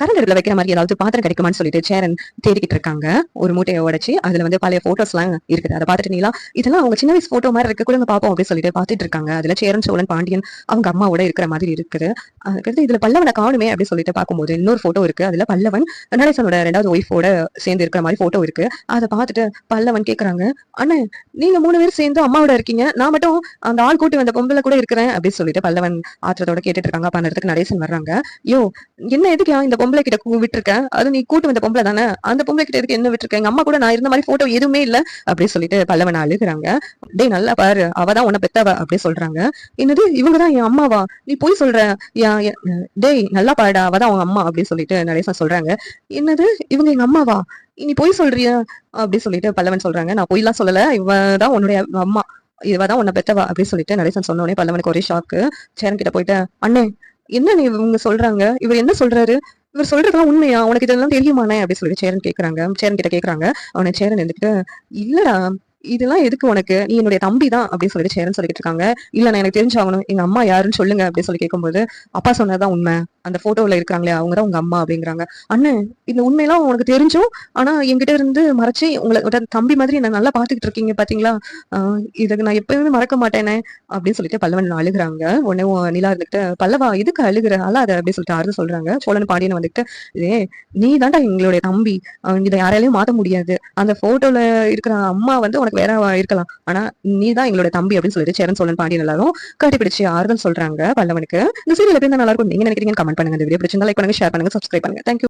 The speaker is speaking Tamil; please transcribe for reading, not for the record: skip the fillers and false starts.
கரண்ட் அடுப்புல வைக்கிற மாதிரி ஏதாவது பாத்திரம் கிடைக்குமான்னு சொல்லிட்டு சேரன் தேடிக்கிட்டு இருக்காங்க. ஒரு மூட்டையை உடைச்சு அதுல வந்து பழைய போட்டோஸ் எல்லாம் இருக்குது. அதை பாத்துட்டீங்களா, இதெல்லாம் அவங்க சின்ன வயசு போட்டோ மாதிரி இருக்க கூட பாப்போம் அப்படின்னு சொல்லிட்டு பாத்துட்டு இருக்காங்க. அதுல சேரன், சோழன், பாண்டியன் அவங்க அம்மாவோட இருக்கிற மாதிரி இருக்குது. அதுக்கடுத்து இதுல பல்லவனை காணுமே அப்படின்னு சொல்லிட்டு பார்க்கும்போது இன்னொரு போட்டோ இருக்கு. அதுல பல்லவன் நடேசனோட 2வது ஒய்ஃபோட சேர்ந்து இருக்கிற மாதிரி போட்டோ இருக்கு. அதை பார்த்துட்டு பல்லவன் கேக்குறாங்க, அண்ணன் நீங்க 3 பேரும் சேர்ந்து அம்மாவோட இருக்கீங்க, நான் மட்டும் அந்த ஆள் கூட்டி வந்த பொம்பளை கூட இருக்கிறேன் அப்படின்னு சொல்லிட்டு பல்லவன் ஆத்திரத்தோட கேட்டுட்டு இருக்காங்க. அப்ப அந்த இடத்துக்கு நடேசன் வர்றாங்க. யோ, என்ன எதுக்கு இந்த பொம்பளை கிட்ட விட்டுருக்க, அது நீ கூட்டு வந்த பொம்பளை தானே, அந்த பொம்பளை கிட்ட எதுக்கு என்ன விட்டுருக்க, எங்க அம்மா கூட நான் இருந்த மாதிரி போட்டோ எதுவுமே இல்ல அப்படின்னு சொல்லிட்டு பல்லவன் அழுகுறாங்க. டேய் நல்லா பாரு, அவதான் உன்னை பெத்தவ அப்படி சொல்றாங்க. என்னது இவங்கதான் என் அம்மாவா, நீ போய் சொல்ற, டேய் நல்லா பாருடா, அவதான் அவங்க அம்மா அப்படின்னு சொல்லிட்டு நடேசன் சொல்றாங்க. என்னது இவங்க எங்க அம்மாவா, நீ போய் சொல்றியா அப்படி சொல்லிட்டு பல்லவன் சொல்றாங்க. நான் பொய்லாம் சொல்லல, இவதான் உன்னுடைய அம்மா, இவதான் உன்னை பெத்தவா அப்படின்னு சொல்லிட்டு நடேசன் சொன்ன உடனே பல்லவனுக்கு ஒரே ஷாக்கு. சேரன் கிட்ட போயிட்டு, அண்ணே என்ன நீ இவங்க சொல்றாங்க, இவர் என்ன சொல்றாரு, இவர் சொல்றதுலாம் உண்மையா, உனக்கு இதெல்லாம் தெரியுமானே அப்படி சொல்லிட்டு சேரன் கேக்குறாங்க. சேரன் கிட்ட கேக்குறாங்க. அவனை சேரன் இருந்துட்டு, இல்லடா இதெல்லாம் எதுக்கு உனக்கு, நீ என்னுடைய தம்பி தான் அப்படின்னு சொல்லிட்டு சேரன் சொல்லிட்டு இருக்காங்க. இல்ல நான் எனக்கு தெரிஞ்சாகணும், எங்க அம்மா யாருன்னு சொல்லுங்க அப்படின்னு சொல்லி கேட்கும்போது, அப்பா சொன்னதுதான் உண்மை, அந்த போட்டோல இருக்கிறாங்களே அவங்கதான் உங்க அம்மா அப்படிங்கிறாங்க. அண்ணன் இந்த உண்மையெல்லாம் உனக்கு தெரிஞ்சும் ஆனா என்கிட்ட இருந்து மறைச்சு உங்களோட தம்பி மாதிரி என்ன நல்லா பாத்துக்கிட்டு இருக்கீங்க பாத்தீங்களா, இதுக்கு நான் எப்பயுமே மறக்க மாட்டேனே அப்படின்னு சொல்லிட்டு பல்லவன் அழுகுறாங்க. உடனே நிலா இருந்துட்டு, பல்லவா எதுக்கு அழுகுற, அழாத அப்படின்னு சொல்லிட்டு ஆறுதல் சொல்றாங்க. சோழன் பாண்டியன் வந்துட்டு, இதே நீ தாண்டா எங்களுடைய தம்பி, இதை யாராலையும் மாத்த முடியாது, அந்த போட்டோல இருக்கிற அம்மா வந்து உனக்கு வேற இருக்கலாம், ஆனா நீ தான் எங்களுடைய தம்பி அப்படின்னு சொல்லிட்டு சேரன், சோழன், பாண்டியன் எல்லாரும் கட்டிப்பிடிச்சு ஆறுதல் சொல்றாங்க பல்லவனுக்கு. இந்த சீரியல் எப்படி நல்லா இருக்கும் நீங்க நினைக்கிறீங்கன்னு கமெண்ட் பண்ணுங்க. இந்த வீடியோ பிடிச்சிருந்தா லைக் பண்ணுங்க, ஷேர் பண்ணுங்க, சப்ஸ்கிரைப் பண்ணுங்க. தேங்க்யூ.